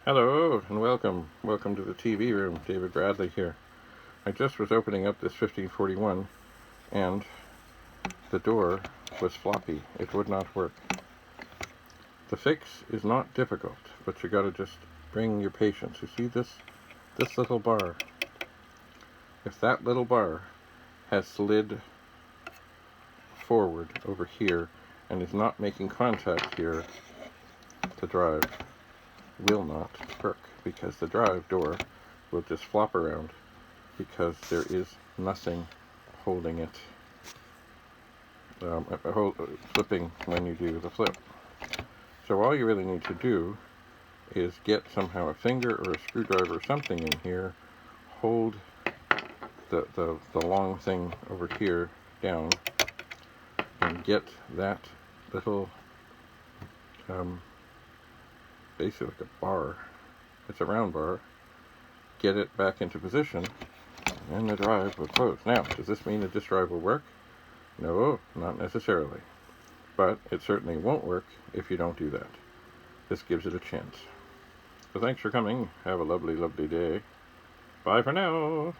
Hello and welcome. Welcome to the TV room. David Bradley here. I just was opening up this 1541 and the door was floppy. It would not work. The fix is not difficult, but you gotta just bring your patience. You see this little bar? If that little bar has slid forward over here and is not making contact here, the drive will not work, because the drive door will just flop around because there is nothing holding it, flipping when you do the flip. So all you really need to do is get somehow a finger or a screwdriver or something in here, hold the long thing over here down, and get that little basically like a bar, it's a round bar, get it back into position, and the drive will close. Now, does this mean that this drive will work? No, not necessarily. But it certainly won't work if you don't do that. This gives it a chance. So thanks for coming. Have a lovely, lovely day. Bye for now.